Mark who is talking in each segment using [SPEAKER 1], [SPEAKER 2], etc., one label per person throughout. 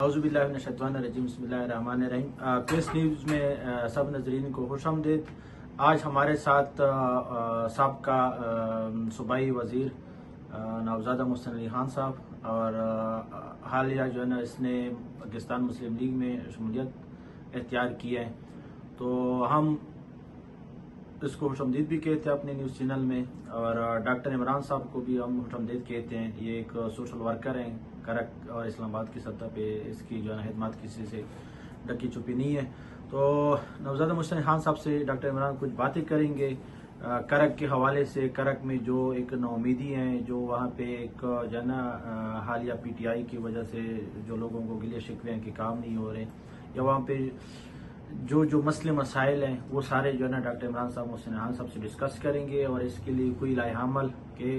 [SPEAKER 1] औज़ुबिल्लाहिमिनश्शैतानिर्रजीम बिस्मिल्लाहिर्रहमानिर्रहीम। Press news में सब नाज़रीन को खुशामदीद। आज हमारे साथ साबका सूबाई वज़ीर नवाबज़ादा मोहसिन अली खान साहब और हालिया जो है ना इसने पाकिस्तान मुस्लिम लीग में शमूलियत इख्तियार की है, तो हम इसको खुशामदीद भी कहते हैं अपने न्यूज़ चैनल में। और डॉक्टर इमरान साहब को भी हम खुशामदीद कहते हैं। ये एक सोशल वर्कर हैं करक और इस्लामाबाद की सतह पे इसकी जो है खिदमत किसी से ढकी छुपी नहीं है। तो नवाबज़ादा मोहसिन खान साहब से डॉक्टर इमरान कुछ बातें करेंगे करक के हवाले से। करक में जो एक नाउमीदी है, जो वहाँ पे एक जो है ना हालिया PTI की वजह से जो लोगों को गिले शिकवे हैं कि काम नहीं हो रहे, या वहाँ पे जो मसले मसाइल हैं वो सारे जो है ना डॉक्टर इमरान साहब मोहसिन खान साहब से डिस्कस करेंगे। और इसके लिए कोई लाएअमल के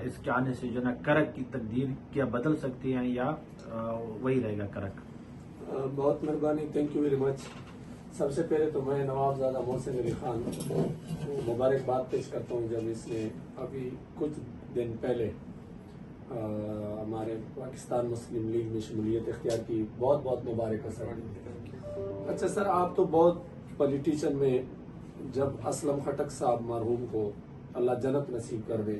[SPEAKER 1] इसके आने से जो है ना करक की तकदीर क्या बदल सकती हैं या वही रहेगा करक।
[SPEAKER 2] बहुत मेहरबानी, थैंक यू वेरी मच। सबसे पहले तो मैं नवाबज़ादा मोहसिन अली खान को मुबारकबाद पेश करता हूँ, जब इसने अभी कुछ दिन पहले हमारे पाकिस्तान मुस्लिम लीग में शमूलियत इख्तियार की। बहुत बहुत मुबारक है सर। अच्छा सर, आप तो बहुत पॉलिटिशियन में, जब असलम खटक साहब मरहूम को अल्लाह जन्नत नसीब कर दे,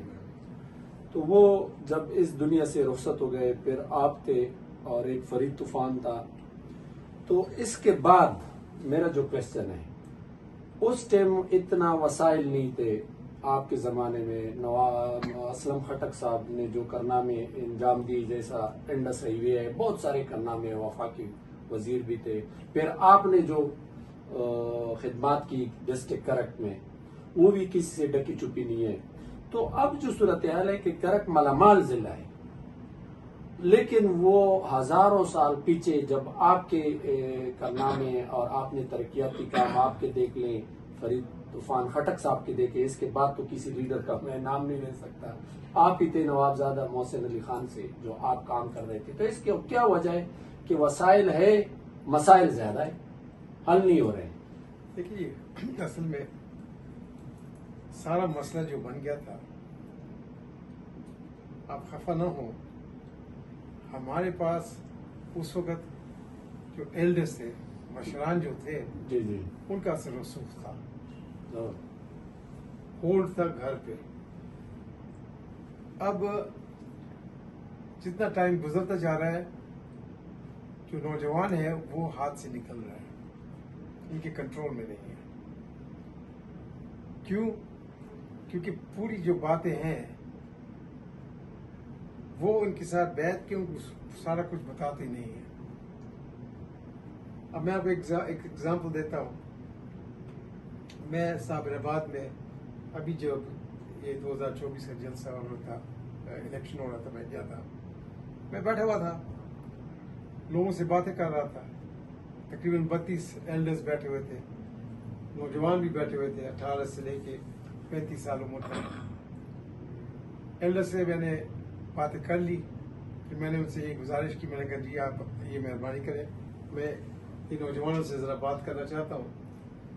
[SPEAKER 2] तो वो जब इस दुनिया से रुखसत हो गए, फिर आप थे और एक फरीद तूफान था। तो इसके बाद मेरा जो क्वेश्चन है, उस टाइम इतना वसाइल नहीं थे आपके ज़माने में। नवाब असलम खटक साहब ने जो कारनामे अंजाम दी, जैसा इंडस हाईवे है, बहुत सारे कारनामे, वफाकी वजीर भी थे। फिर आपने जो खिदमत की डिस्ट्रिक्ट करक में, वो भी किसी से ढकी छुपी नहीं है। तो अब जो सूरत हाल है कि करक मालामाल जिला है, लेकिन वो हजारों साल पीछे जब आपके कारनामे और आपने तरक्याती काम आपके देख लें, फरीद तूफान खटक साहब के देखे, इसके बाद तो किसी लीडर का मैं नाम नहीं ले सकता। आप ही थे नवाबज़ादा मोहसिन अली खान से जो आप काम कर रहे थे। तो इसके क्या वजह है कि वसाइल है, मसाइल ज्यादा है, हल नहीं हो रहे?
[SPEAKER 3] देखिए, असल में सारा मसला जो बन गया था, आप खफा ना हो, हमारे पास उस वक्त जो एल्डर्स थे, मशरान जो थे,
[SPEAKER 2] जी जी,
[SPEAKER 3] उनका असर रसूख था, होल्ड था घर पे। अब जितना टाइम गुजरता जा रहा है, जो नौजवान है वो हाथ से निकल रहा है, इनके कंट्रोल में नहीं है। क्यों? क्योंकि पूरी जो बातें हैं वो इनके साथ बैठ के उनको सारा कुछ बताते नहीं है। अब मैं आपको एक एग्जांपल देता हूँ। मैं साबराबाद में अभी जब ये 2024 का जलसा हो रहा था, इलेक्शन हो रहा था, मैं गया था, मैं बैठा हुआ था, लोगों से बातें कर रहा था। तकरीबन 32 एल्डर्स बैठे हुए थे, नौजवान भी बैठे हुए थे, 18 से लेके 35 साल उम्र तक। एल्डर्स से मैंने बातें कर ली। फिर मैंने उनसे ये गुजारिश की, मैंने कहा जी आप ये मेहरबानी करें, मैं इन नौजवानों से ज़रा बात करना चाहता हूँ,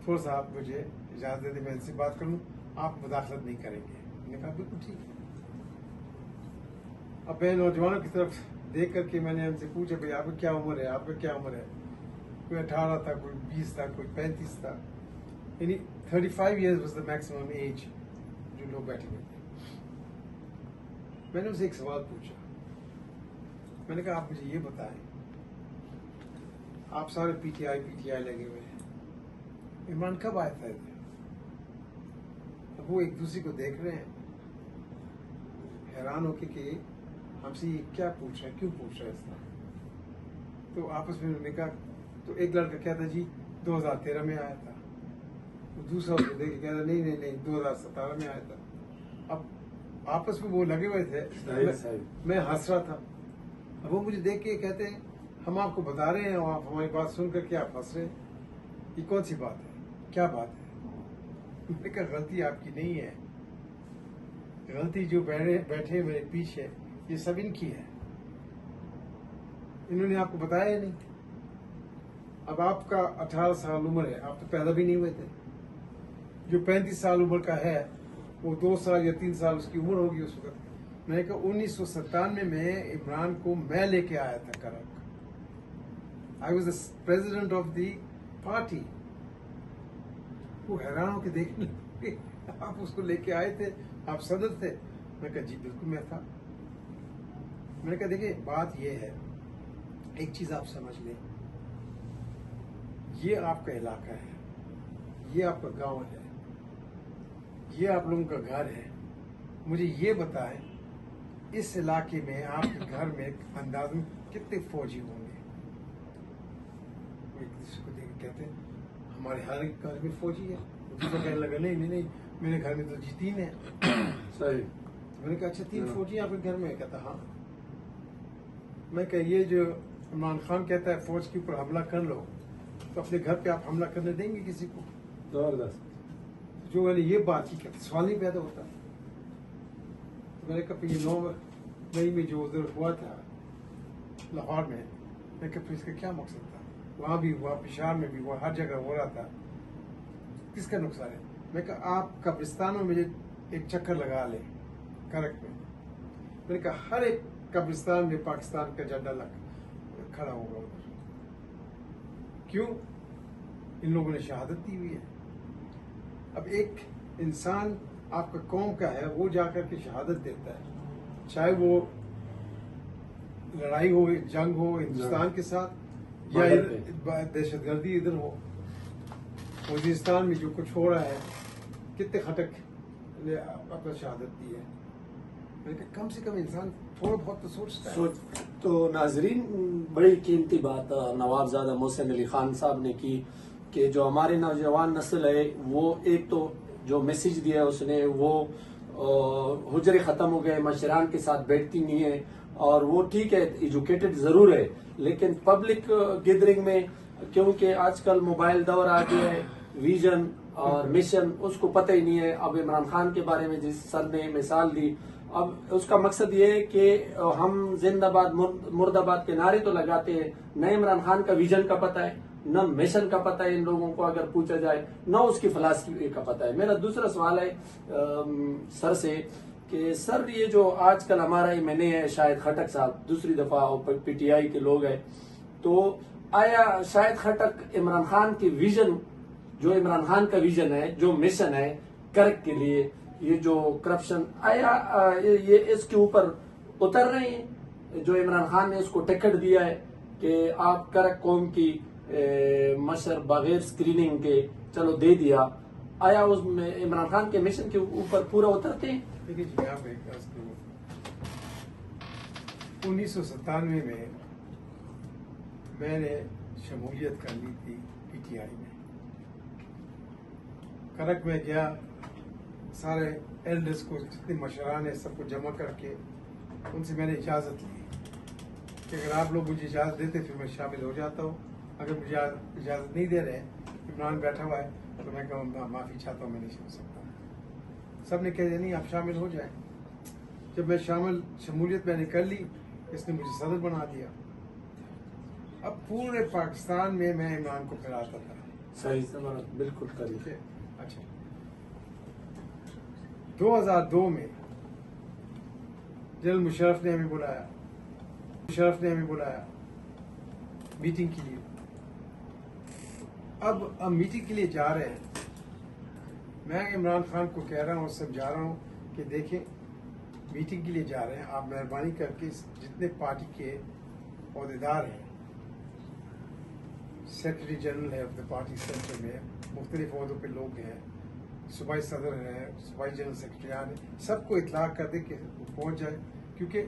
[SPEAKER 3] थोड़ा सा आप मुझे इजाज़त दे दें, मैं इनसे बात कर लूँ, आप मुदाखलत नहीं करेंगे? मैंने कहा बिल्कुल ठीक है। अब मैं नौजवानों की तरफ देख करके मैंने उनसे पूछा, भाई आपकी क्या उम्र है, आपका क्या उम्र है? कोई 18 था, कोई 20 था, कोई 35 था, यानी 35 years was the maximum age जो लोग बैठे हुए थे। मैंने उनसे एक सवाल पूछा, मैंने कहा आप मुझे ये बताएं, आप सारे PTI लगे हुए हैं, इमरान कब आया था इधर? अब वो एक दूसरे को देख रहे हैं हैरान होके कि हमसे ये क्या पूछ रहा है, क्यों पूछ रहा है इस तरह। तो आपस में उन्होंने कहा, तो एक लड़का कहता जी 2013 में आया था, तो दूसरा उसको देख के कहता नहीं 2017 में आया था। अब आपस में वो लगे हुए थे, मैं हंस रहा था। अब वो मुझे देख के कहते हैं हम आपको बता रहे हैं और आप हमारी बात सुनकर के आप हंस रहे हैं, ये कौन सी बात है, क्या बात है? मैंने कहा गलती आपकी नहीं है, गलती जो बैठे मेरे पीछे, ये सब इनकी है, इन्होंने आपको बताया ही नहीं। अब आपका 18 साल उम्र है, आप तो पैदा भी नहीं हुए थे। जो 35 साल उम्र का है, वो 2 साल या 3 साल उसकी उम्र होगी उस वक्त। मैंने कहा 1997 में इमरान को मैं लेके आया था करक, I was the president of the party. वो हैरान होकर देखने लगे, आप उसको लेके आए थे, आप सदर थे। मैं कहा जी बिल्कुल मैं था। मैंने कहा देखिए बात ये है, एक चीज आप समझ लें, ये आपका इलाका है, ये आपका गांव है, ये आप लोगों का घर है। मुझे ये बताएं इस इलाके में आपके घर में अंदाजन कितने फौजी होंगे? वो एक दूसरे को देख के कहते हैं हमारे हर एक घर में फौजी है। दूसरा कहने लगा नहीं नहीं नहीं, मेरे घर में तो जी 3 है।
[SPEAKER 2] सही।
[SPEAKER 3] मैंने कहा अच्छा 3 फौजी आपके घर में? कहता हाँ। मैं कहा ये जो इमरान खान कहता है फौज के ऊपर हमला कर लो, तो अपने घर पे आप हमला करने देंगे किसी को?
[SPEAKER 2] जबरदस्त।
[SPEAKER 3] जो मैंने ये बात की कहते सवाल नहीं पैदा होता। तो मैंने कहा ये 9 मई में जो उधर हुआ था लाहौर में, मैं कहा फिर इसका क्या मकसद था? वहाँ भी हुआ, पेशावर में भी हुआ, हर जगह हो रहा था, किसका नुकसान है? मैं कहा आप कब्रिस्तानों में एक चक्कर लगा लें करक में। मैंने कहा हर एक कब्रिस्तान में पाकिस्तान का झंडा लग खड़ा होगा उधर। क्यों? इन लोगों ने शहादत दी हुई है। अब एक इंसान आपका कौम का है, वो जाकर के शहादत देता है, चाहे वो लड़ाई हो, जंग हो हिंदुस्तान के साथ या दहशतगर्दी इधर हो। वजीरिस्तान में जो कुछ हो रहा है, कितने खटक ने अपना शहादत दी है। मैंने कहा कम से कम इंसान थोड़ा बहुत तो सोचता है।
[SPEAKER 2] तो नाजरीन, बड़ी कीमती बात नवाबजादा मोहसिन अली खान साहब ने की कि जो हमारे नौजवान नस्ल है वो एक तो जो मैसेज दिया उसने, वो हुजरे खत्म हो गए, मशरान के साथ बैठती नहीं है, और वो ठीक है एजुकेटेड जरूर है, लेकिन पब्लिक गैदरिंग में क्योंकि आजकल मोबाइल दौर आ गया है, विजन और मिशन उसको पता ही नहीं है। अब इमरान खान के बारे में जिस सर ने मिसाल दी, अब उसका मकसद ये है कि हम जिंदाबाद मुर्दाबाद के नारे तो लगाते हैं, न इमरान खान का विजन का पता है, न मिशन का पता है इन लोगों को अगर पूछा जाए, न उसकी फिलॉसफी का पता है। मेरा दूसरा सवाल है सर से कि सर ये जो आजकल हमारा एमएनए है शाहिद खटक साहब, दूसरी दफा पीटीआई के लोग हैं, तो आया शाहिद खटक इमरान खान की विजन, जो इमरान खान का विजन है, जो मिशन है करक के लिए, ये जो करप्शन आया, ये इसके ऊपर उतर रहे हैं? जो इमरान खान ने उसको टिकट दिया है कि आप करक कौम की मशर बगैर स्क्रीनिंग के चलो दे दिया, आया उसमें इमरान खान के मिशन के ऊपर पूरा उतरते हैं?
[SPEAKER 3] देखिए जी, यहाँ पे 1997 में मैंने शमूलियत कर ली थी पीटीआई में। करक में गया, सारे एल्डर्स को, जितने मशरान है सबको जमा करके उनसे मैंने इजाज़त ली कि अगर आप लोग मुझे इजाज़त देते फिर मैं शामिल हो जाता हूँ, अगर मुझे इजाज़त नहीं दे रहे, इमरान बैठा हुआ है, तो मैं कहूँ माफ़ी चाहता हूँ, मैं नहीं हो सकता। सब ने कह दिया नहीं आप शामिल हो जाए। जब मैं शमूलियत मैंने कर ली, इसने मुझे सदर बना दिया। अब पूरे पाकिस्तान में मैं इमरान को फिराता था।
[SPEAKER 2] सही बिल्कुल करिए।
[SPEAKER 3] अच्छा, 2002 में जनरल मुशर्रफ ने हमें बुलाया मीटिंग के लिए। अब हम मीटिंग के लिए जा रहे हैं, मैं इमरान खान को कह रहा हूँ और समझा रहा हूँ कि देखें मीटिंग के लिए जा रहे हैं, आप मेहरबानी करके जितने पार्टी के अहदेदार हैं, सेक्रेटरी जनरल है ऑफ द पार्टी सेंटर में, मुख्तलिफ अहदों पे लोग हैं, सूबाई सदर है, सूबाई जनरल सेक्रेटरियान है, सबको इतला कर दे कि पहुंच जाए, क्योंकि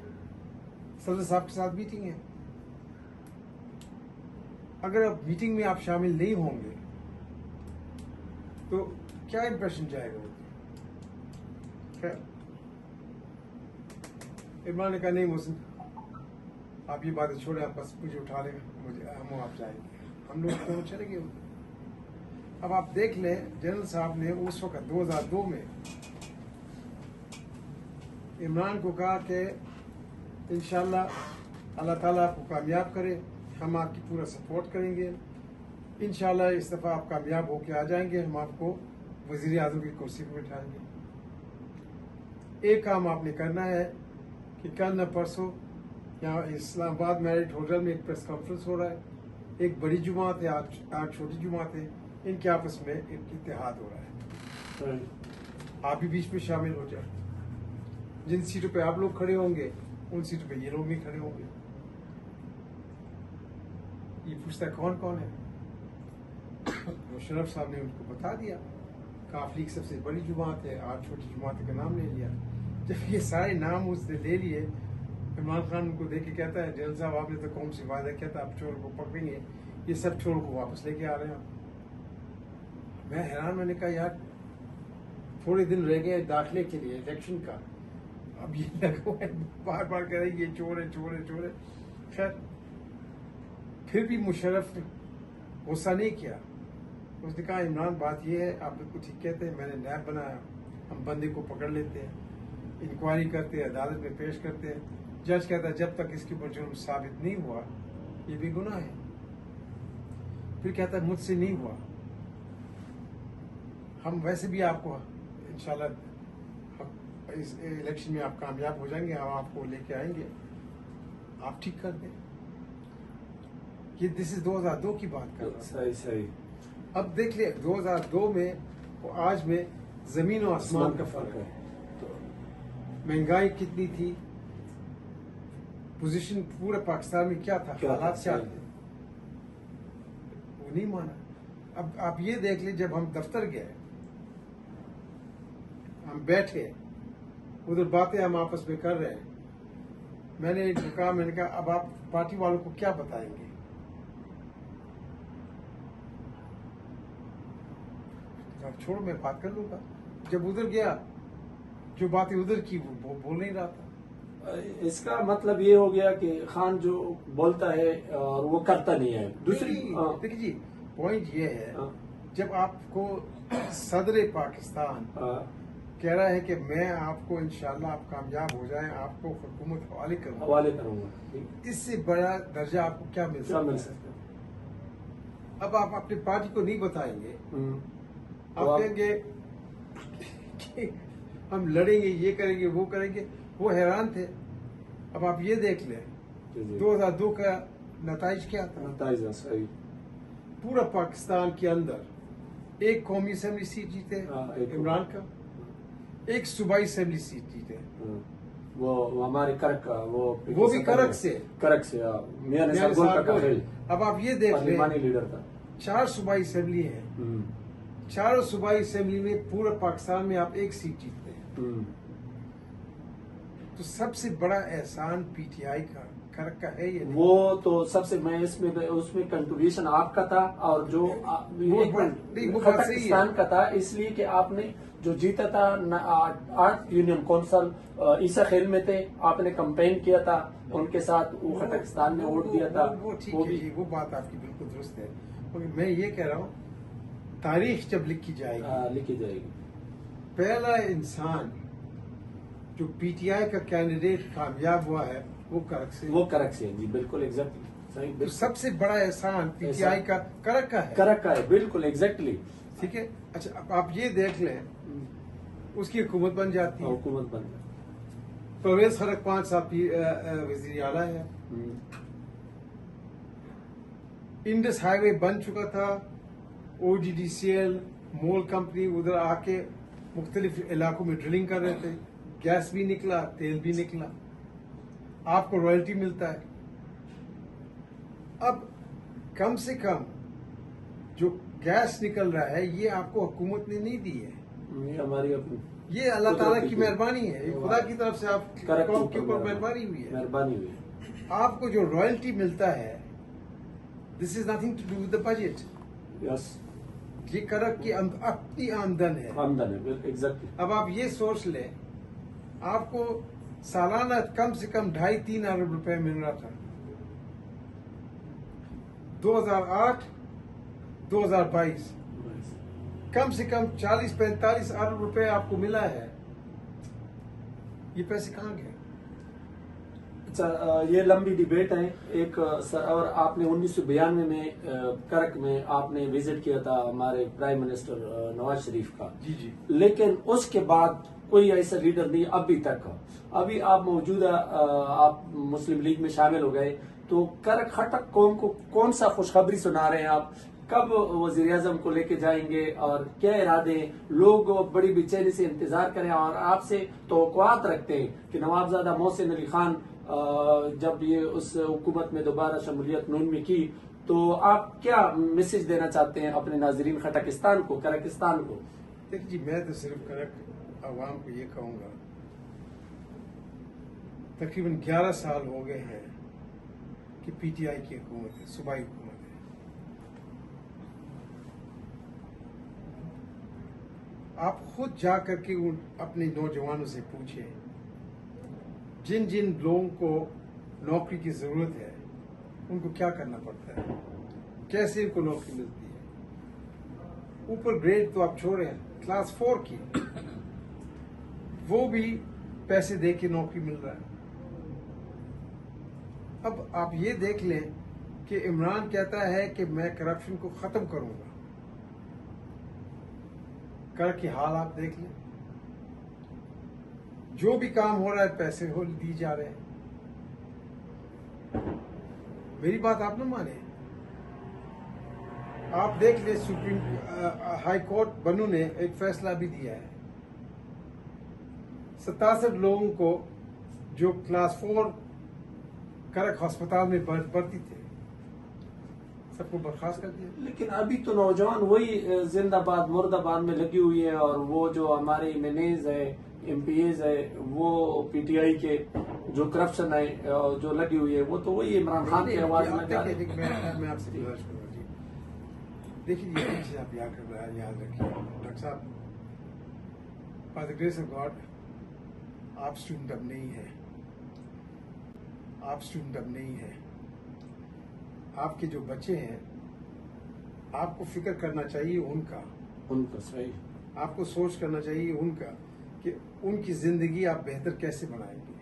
[SPEAKER 3] सदर साहब के साथ मीटिंग है। अगर अब मीटिंग में आप शामिल नहीं होंगे तो क्या इंप्रेशन जाएगा? खैर, इमरान ने कहा नहीं मोहसिन आप ये बातें छोड़े, आप बस मुझे उठा लेगा, हम आप जाएंगे। हम लोग दोनों चले गए। अब आप देख लें, जनरल साहब ने उस वक्त 2002 में इमरान को कहा कि इंशाल्लाह अल्लाह ताला आपको कामयाब करे, हम आपकी पूरा सपोर्ट करेंगे, इंशाल्लाह इस दफ़ा आप कामयाब होके आ जाएंगे, हम आपको वज़ीर आज़म की कुर्सी पर बिठाएंगे। एक काम आपने करना है कि कल न परसों यहाँ इस्लामाबाद मैरिट होटल में एक प्रेस कॉन्फ्रेंस हो रहा है, एक बड़ी जुमात है, 8 छोटी जुमात है, इनके आपस में एक इत्तेहाद हो रहा है। आप भी बीच में शामिल हो जाए। जिन सीटों पे आप लोग खड़े होंगे उन सीटों पे ये लोग नहीं खड़े होंगे। ये पूछता है कौन कौन है? मुशर्रफ साहब ने उनको बता दिया, काफली की सबसे बड़ी जुमात है, 8 छोटी जुमात का नाम ले लिया। जब ये सारे नाम उसने ले लिए, इमरान खान उनको देख के कहता है, जनरल साहब आपने तो कौम से वादा किया था, आप चोर को पकड़ेंगे, ये सब चोरों को वापस लेके आ रहे हैं। मैं हैरान, मैंने कहा यार थोड़े दिन रह गए दाखिले के लिए इलेक्शन का, अब ये लगा है बार बार कह रहे ये चोर है चोर है चोर है। खैर फिर भी मुशर्रफ ने गुस्सा नहीं किया। उसने कहा इमरान बात ये है, आप बिल्कुल ठीक कहते हैं, मैंने नैब बनाया, हम बंदे को पकड़ लेते हैं, इंक्वायरी करते हैं, अदालत में पेश करते हैं। जज कहता है जब तक इसके ऊपर जुर्म साबित नहीं हुआ ये बेगुनाह है। फिर कहता है मुझसे नहीं हुआ, हम वैसे भी आपको इंशाल्लाह इस इलेक्शन में आप कामयाब हो जाएंगे, हम आपको लेके आएंगे, आप ठीक कर दें। ये दिस इज 2002 की बात कर रहा हूं।
[SPEAKER 2] सही सही।
[SPEAKER 3] अब देख ले 2002 में और आज में जमीन और आसमान का फर्क है। महंगाई कितनी थी, पोजीशन पूरे पाकिस्तान में क्या था, हालात क्या थे, वो नहीं माना। अब आप ये देख ले, जब हम दफ्तर गए, हम बैठे, उधर बातें हम आपस में कर रहे हैं, मैंने कहा, मैंने कहा अब आप पार्टी वालों को क्या बताएंगे? अब छोड़ो, मैं बात कर लूंगा। जब उधर गया, जो बातें उधर की वो बोल नहीं रहा था।
[SPEAKER 2] इसका मतलब ये हो गया कि खान जो बोलता है और वो करता नहीं है। दूसरी
[SPEAKER 3] देखिए जी, पॉइंट ये है, जब आपको सदर पाकिस्तान कह रहा है कि मैं आपको इंशाल्लाह आप कामयाब हो जाएं, आपको हुकूमत हवाले करूंगा, इससे बड़ा दर्जा आपको क्या मिल सकता है? अब आप अपनी पार्टी को नहीं बताएंगे, आप कहेंगे कि हम लड़ेंगे, ये करेंगे, वो करेंगे। वो हैरान थे। अब आप ये देख लें 2002 का नताइज क्या था?
[SPEAKER 2] नताइज सही।
[SPEAKER 3] पूरा पाकिस्तान के अंदर एक कौमी असेंबली सीट जीते इमरान का, एक सूबाई असेंबली सीट जीते,
[SPEAKER 2] वो हमारे करक का, वो
[SPEAKER 3] भी करक से
[SPEAKER 2] मियां निसार गोल का।
[SPEAKER 3] अब आप ये देख लें,
[SPEAKER 2] लीडर था।
[SPEAKER 3] 4 सूबाई असेंबली है, 4 सूबाई असेंबली में पूरे पाकिस्तान में आप एक सीट जीतते हैं। तो सबसे बड़ा एहसान पीटीआई का करक का है ये।
[SPEAKER 2] वो तो सबसे, मैं इसमें उसमें कंट्रीब्यूशन आपका था, और जो पाकिस्तान का था, इसलिए कि आपने जो जीता था 8 यूनियन कौंसल ईसा खेल में थे, आपने कैंपेन किया था उनके साथ, वो खटकस्तान में वोट दिया था।
[SPEAKER 3] वो ठीक है जी, वो बात आपकी बिल्कुल दुरुस्त है। मैं ये कह रहा हूँ, तारीख जब लिखी जाएगी, पहला इंसान जो पीटीआई का कैंडिडेट कामयाब हुआ है वो करक से
[SPEAKER 2] जी, बिल्कुल एग्जैक्टली सही।
[SPEAKER 3] तो सबसे बड़ा एहसान पीटीआई का करक का है,
[SPEAKER 2] बिल्कुल एग्जैक्टली।
[SPEAKER 3] ठीक है। अच्छा, अब आप ये देख लें, उसकी हुकूमत बन जाती है,
[SPEAKER 2] हुकूमत बन जाती,
[SPEAKER 3] परवेज खरक 5 साल वजीर आला है, इंडस हाईवे बन चुका था, OGDCL मोल कंपनी उधर आके मुख्तलिफ इलाकों में ड्रिलिंग कर रहे थे, गैस भी निकला, तेल भी निकला, आपको रॉयल्टी मिलता है। अब कम से कम जो गैस निकल रहा है ये आपको हुकूमत ने नहीं दी है,
[SPEAKER 2] ये हमारी अपनी,
[SPEAKER 3] ये अल्लाह ताला की मेहरबानी है, ये खुदा की तरफ से आप के ऊपर मेहरबानी हुई है। आपको जो रॉयल्टी मिलता है, this is nothing to do with the budget.
[SPEAKER 2] Yes,
[SPEAKER 3] ये करक की अपनी आमदन है,
[SPEAKER 2] एग्जैक्टली।
[SPEAKER 3] अब आप ये सोच ले, आपको सालाना कम से कम 2.5-3 अरब रुपए मिल रहा था। 2008 2022 कम से कम 40-45 अरब रुपए आपको मिला है। ये पैसे कहाँ गए?
[SPEAKER 2] अच्छा, ये लंबी डिबेट है एक। और आपने 1992 में करक में आपने विजिट किया था हमारे प्राइम मिनिस्टर नवाज शरीफ का।
[SPEAKER 3] जी।
[SPEAKER 2] लेकिन उसके बाद कोई ऐसा लीडर नहीं अभी तक। अभी आप मौजूदा आप मुस्लिम लीग में शामिल हो गए, तो करक खटक कौम को कौन सा खुशखबरी सुना रहे हैं आप? कब वजीर आजम को लेके जाएंगे और क्या इरादे? लोग बड़ी बेचैनी से इंतजार करें और आपसे तवक्कुआत रखते हैं कि नवाबजादा मोहसिन अली खान जब ये उस हुकूमत में दोबारा शमूलियत नून में की, तो आप क्या मैसेज देना चाहते हैं अपने नाजरीन खटकिस्तान को, करकिस्तान को?
[SPEAKER 3] देखिए जी, मैं तो सिर्फ करक आवाम को ये कहूँगा, तकरीबन 11 साल हो गए हैं कि पीटीआई की हुकूमत है, सूबाई हुकूमत है। आप खुद जा करके अपने नौजवानों से पूछे, जिन जिन लोगों को नौकरी की जरूरत है उनको क्या करना पड़ता है, कैसे उनको नौकरी मिलती है। ऊपर ग्रेड तो आप छोड़े, क्लास 4 की वो भी पैसे दे के नौकरी मिल रहा है। अब आप ये देख लें कि इमरान कहता है कि मैं करप्शन को खत्म करूंगा। कर के हाल आप देख लें, जो भी काम हो रहा है पैसे हो दी जा रहे हैं। मेरी बात आप न माने, आप देख ले सुप्रीम हाई कोर्ट बनू ने एक फैसला भी दिया है, 67 लोगों को जो क्लास 4 करक अस्पताल में भर्ती थे, सबको बर्खास्त कर दिया।
[SPEAKER 2] लेकिन अभी तो नौजवान वही जिंदाबाद मुर्दाबाद में लगी हुई है, और वो जो हमारे एमएनएज है, एमपीएज है, वो पीटीआई के जो करप्शन है जो लगी हुई है, वो तो वही इमरान खान की आवाज में गा रहे हैं।
[SPEAKER 3] मैं आपसे गुजारिश करूंगा जी, देखिए ये चीज आप याद रखिए डॉक्टर साहब, by the grace of God आप स्टूडेंट अब नहीं है, आप स्टूडेंट अब नहीं है। आपके जो बच्चे हैं, आपको फिक्र करना चाहिए उनका
[SPEAKER 2] सही,
[SPEAKER 3] आपको सोच करना चाहिए उनका कि उनकी जिंदगी आप बेहतर कैसे बनाएंगे।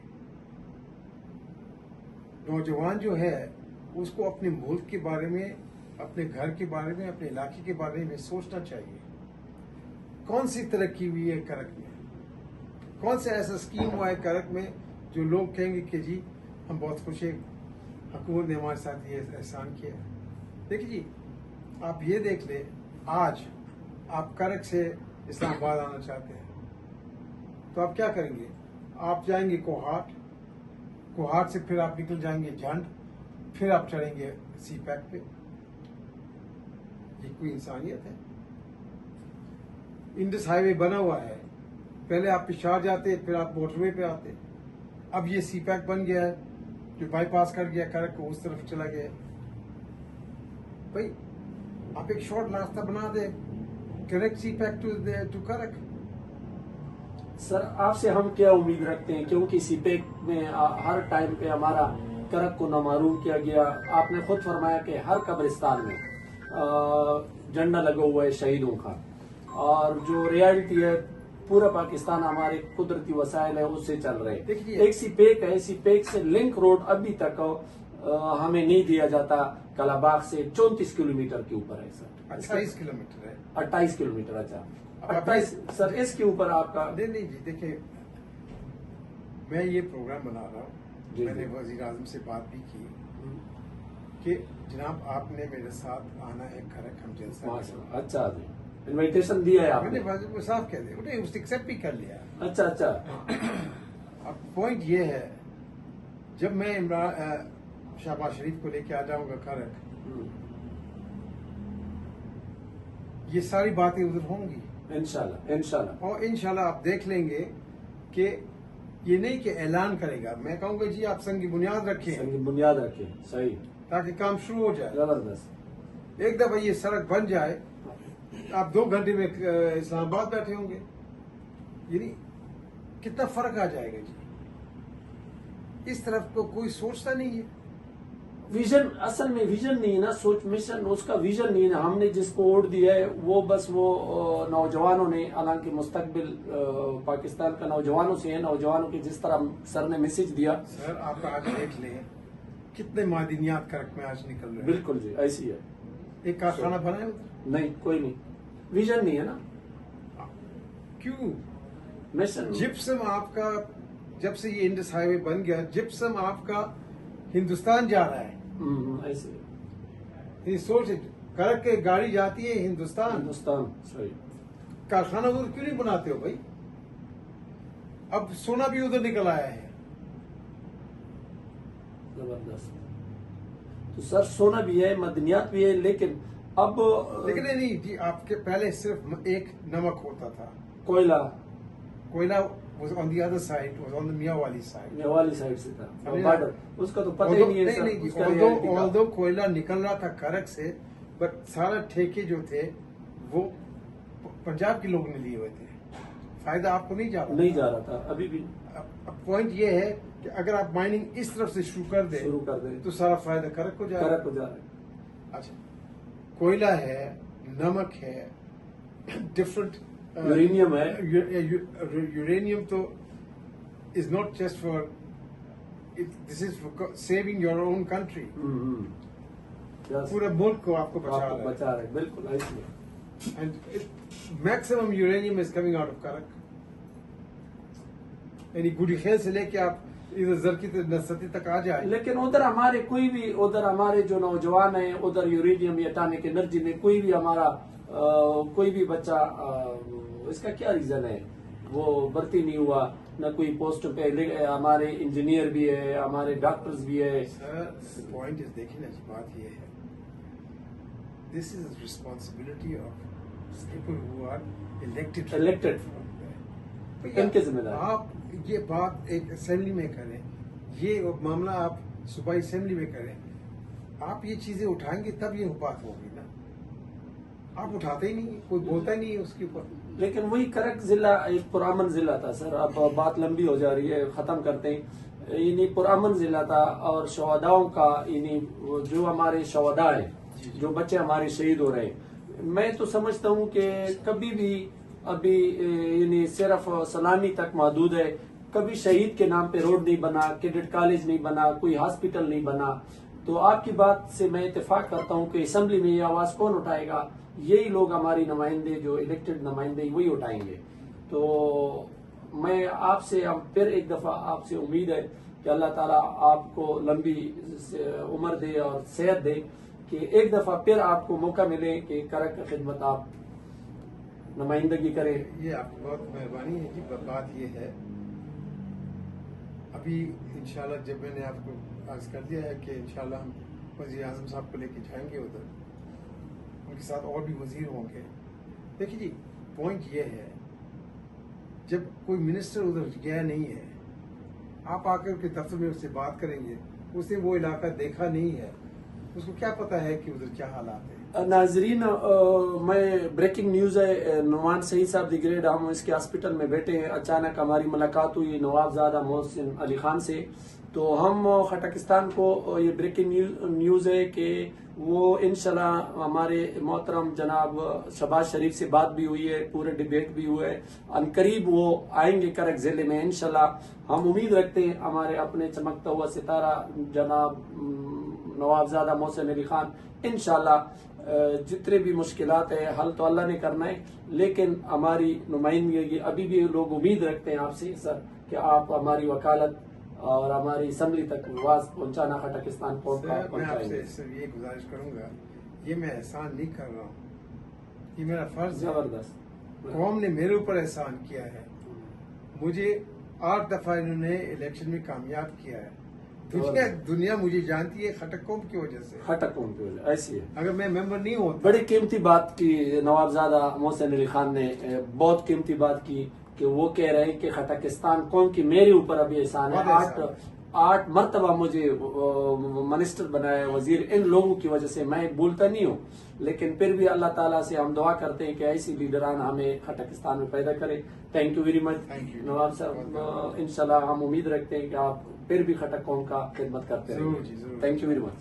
[SPEAKER 3] नौजवान जो है उसको अपने मुल्क के बारे में, अपने घर के बारे में, अपने इलाके के बारे में सोचना चाहिए। कौन सी तरक्की हुई है करक में, कौन सा ऐसा स्कीम हुआ है करक में जो लोग कहेंगे कि जी हम बहुत खुश हैं, हुकूमत ने हमारे साथ ये एहसान किया। देखिए जी, आप ये देख ले, आज आप करक से इस्लामाबाद आना चाहते हैं तो आप क्या करेंगे? आप जाएंगे कोहाट, कोहाट से फिर आप निकल जाएंगे झंड, फिर आप चढ़ेंगे सी पैक पे। ये कोई इंसानियत है? इंडस हाईवे बना हुआ है, पहले आप पिशावर जाते, फिर आप मोटरवे पे आते। अब ये सी पैक बन गया है जो बाईपास कर गया करक को, उस तरफ चला गया। भाई आप एक शॉर्ट रास्ता बना दे, करेक्ट सी पैक टू करक।
[SPEAKER 2] सर आपसे हम क्या उम्मीद रखते हैं, क्योंकि सीपेक में हर टाइम पे हमारा करक को नामालूम किया गया। आपने खुद फरमाया कि हर कब्रिस्तान में झंडा लगा हुआ है शहीदों का, और जो रियलिटी है पूरा पाकिस्तान हमारे कुदरती वसाइल है उससे चल रहे हैं। एक सीपेक है, सीपेक से लिंक रोड अभी तक हमें नहीं दिया जाता। कलाबाग से 34 किलोमीटर के ऊपर है सर।
[SPEAKER 3] 28 किलोमीटर है।
[SPEAKER 2] 28 किलोमीटर, अच्छा 28 सर, इसके ऊपर आपका?
[SPEAKER 3] नहीं जी, देखिए मैं ये प्रोग्राम बना रहा हूँ, मैंने वजीर आजम से बात भी की कि जनाब आपने मेरे साथ आना है करक, हम जलसा।
[SPEAKER 2] अच्छा जी, इनविटेशन दिया है आपने?
[SPEAKER 3] मैंने साफ कह दिया, उन्हें उसने एक्सेप्ट भी कर लिया।
[SPEAKER 2] अच्छा अच्छा।
[SPEAKER 3] अब पॉइंट ये है, जब मैं इमरान शहबाज शरीफ को लेके आ जाऊंगा करक, ये सारी बातें उधर होंगी
[SPEAKER 2] इंशाल्लाह इंशाल्लाह।
[SPEAKER 3] और इंशाल्लाह आप देख लेंगे कि ये नहीं कि ऐलान करेगा, मैं कहूंगा जी आप संगी बुनियाद रखें,
[SPEAKER 2] संगी बुनियाद रखें, सही,
[SPEAKER 3] ताकि काम शुरू हो जाए।
[SPEAKER 2] जबरदस्त।
[SPEAKER 3] एक दफा ये सड़क बन जाए, आप 2 घंटे में इस्लामाबाद बैठे होंगे, यानी कितना फर्क आ जाएगा जी। इस तरफ को कोई सोचता नहीं है।
[SPEAKER 2] विजन, असल में विजन नहीं है ना, सोच, मिशन उसका विजन नहीं है ना। हमने जिसको वोट दिया है वो बस वो नौजवानों ने, हालांकि मुस्तकबिल पाकिस्तान का नौजवानों से है, नौजवानों के जिस तरह सर ने मैसेज दिया।
[SPEAKER 3] सर आप आज देख लें कितने मादिनियात करक में आज निकल रहे हैं।
[SPEAKER 2] बिल्कुल जी, ऐसी है।
[SPEAKER 3] एक कारखाना बना है
[SPEAKER 2] नहीं, कोई नहीं, विजन नहीं है ना।
[SPEAKER 3] क्यों?
[SPEAKER 2] मिशन,
[SPEAKER 3] जिप्सम आपका, जब से ये इंडस हाईवे बन गया, जिप्सम आपका हिंदुस्तान जा रहा है।
[SPEAKER 2] ऐसे
[SPEAKER 3] ये सोच, करक के गाड़ी जाती है हिंदुस्तान,
[SPEAKER 2] सही।
[SPEAKER 3] कारखाना उधर क्यों नहीं बनाते हो भाई? अब सोना भी उधर निकल आया है।
[SPEAKER 2] जबरदस्त। तो सर सोना भी है, मदनियात भी है, लेकिन अब
[SPEAKER 3] लेकिन नहीं जी, आपके पहले सिर्फ एक नमक होता था,
[SPEAKER 2] कोयला
[SPEAKER 3] कोयला was on the other side, was on the Mianwali side.
[SPEAKER 2] Mianwali side से था,
[SPEAKER 3] अभी
[SPEAKER 2] बॉर्डर उसका तो पता ही नहीं है सर,
[SPEAKER 3] नहीं,
[SPEAKER 2] उसका reality का।
[SPEAKER 3] although कोयला निकल रहा था करक से, बट सारा ठेके जो थे वो पंजाब के लोग ने लिए हुए थे, फायदा आपको नहीं जा रहा
[SPEAKER 2] नहीं जा रहा था अभी भी।
[SPEAKER 3] अब पॉइंट ये है कि अगर आप माइनिंग इस तरफ से शुरू कर दे तो सारा फायदा करक को जा रहा
[SPEAKER 2] करक हो जा रहा है।
[SPEAKER 3] है। अच्छा, कोयला है, नमक है, डिफरेंट
[SPEAKER 2] यूरेनियम है।
[SPEAKER 3] यूरेनियम तो is not just for, this is for saving your own country. पूरे मुल्क को आपको
[SPEAKER 2] बचा रहे, बिल्कुल ऐसे।
[SPEAKER 3] And maximum uranium is coming out of करक, यानी गुडी खेल से लेके आप इधर जरकी नसती तक आ जाए।
[SPEAKER 2] लेकिन उधर हमारे कोई भी, उधर हमारे जो नौजवान है उधर यूरेनियम या एटॉमिक एनर्जी में कोई भी हमारा कोई भी बच्चा इसका क्या रीजन है वो भर्ती नहीं हुआ, न कोई पोस्ट पे। हमारे इंजीनियर भी है, हमारे डॉक्टर्स भी है।
[SPEAKER 3] सर पॉइंट इज, देखिए ना जी, बात ये है, this is responsibility of people who are elected,
[SPEAKER 2] इनके जिम्मेदार।
[SPEAKER 3] आप ये बात एक असेंबली में करें, ये मामला आप सूबाई असेंबली में करें, आप ये चीजें उठाएंगे तब ये बात होगी ना, आप उठाते ही नहीं, कोई बोलता ही नहीं है उसके ऊपर।
[SPEAKER 2] लेकिन वही करक जिला एक पुरामन जिला था सर, अब बात लंबी हो जा रही है, खत्म करते हैं। यानी पुरामन जिला था और शहदाओं का, यानी जो हमारे शहदा है, जो बच्चे हमारे शहीद हो रहे हैं, मैं तो समझता हूँ कि कभी भी अभी यानी सिर्फ सलामी तक महदूद है, कभी शहीद के नाम पे रोड नहीं बना, कैडेट कॉलेज नहीं बना, कोई हॉस्पिटल नहीं बना। तो आपकी बात से मैं इत्तेफाक करता हूँ कि असेंबली में ये आवाज कौन उठाएगा? यही लोग, हमारी नुमाइंदे, जो इलेक्टेड नुमाइंदे, वही उठाएंगे। तो मैं आपसे फिर एक दफा आपसे उम्मीद है कि अल्लाह ताला आपको लंबी उम्र दे और सेहत दे, कि एक दफा फिर आपको मौका मिले कि करक की खिदमत आप नुमाइंदगी करें।
[SPEAKER 3] ये आपकी बहुत मेहरबानी है जी। बात ये है, अभी इंशाल्लाह जब मैंने आपको अर्ज कर दिया है कि इंशाल्लाह हम वज़ीर आज़म साहब को लेके जाएंगे उधर, उनके साथ और भी वजीर होंगे। देखिए जी, पॉइंट ये है, जब कोई मिनिस्टर उधर गया नहीं है, आप आकर के दफ्तर में उससे बात करेंगे, उसने वो इलाका देखा नहीं है, उसको क्या पता है कि उधर क्या हालात है।
[SPEAKER 2] नाजरीन, मैं ब्रेकिंग न्यूज है, नुमान सईद साहब दी ग्रेड, हम इसके हॉस्पिटल में बैठे हैं, अचानक हमारी मुलाकात हुई नवाबजादा मोहसिन अली खान से। तो हम खटकिस्तान को ये ब्रेकिंग न्यूज है कि वो इंशाल्लाह हमारे मोहतरम जनाब शहबाज शरीफ से बात भी हुई है, पूरे डिबेट भी हुए है, अनकरीब वो आएंगे करक जिले में इंशाल्लाह। हम उम्मीद रखते हैं हमारे अपने चमकता हुआ सितारा जनाब नवाबजादा मोहसिन अली खान इंशाल्लाह जितने भी मुश्किलात है हल तो अल्लाह ने करना है, लेकिन हमारी नुमाइंदगी अभी भी लोग उम्मीद रखते हैं आपसे सर कि आप हमारी वकालत और हमारी असम्बली तक आवाज पहुंचाना खटकिस्तान को
[SPEAKER 3] मैं आपसे सिर्फ ये गुजारिश करूंगा, ये मैं एहसान नहीं कर रहा हूँ, ये मेरा फर्ज है।
[SPEAKER 2] जबरदस्त,
[SPEAKER 3] कौम ने मेरे ऊपर एहसान किया है, मुझे 8 दफा इन्होंने इलेक्शन में कामयाब किया है। दुनिया मुझे जानती है खटक कौम की वजह से,
[SPEAKER 2] खटक कौम की वजह ऐसी है।
[SPEAKER 3] अगर मैं मेंबर नहीं होता।
[SPEAKER 2] बड़ी कीमती बात की नवाबजादा मोहसिन अली खान ने, बहुत कीमती बात की कि वो कह रहे हैं कि खटकिस्तान कौम की मेरे ऊपर अभी एहसान है। 8 मरतबा मुझे मिनिस्टर बनाया, वजीर, इन लोगों की वजह से। मैं बोलता नहीं हूँ, लेकिन फिर भी अल्लाह ताला से हम दुआ करते हैं कि ऐसी लीडरान हमें खटकिस्तान में पैदा करे। थैंक यू वेरी मच नवाब साहब, इंशाल्लाह हम उम्मीद रखते हैं कि आप फिर भी खटक कौम का खिदमत करते हैं। Thank you very much.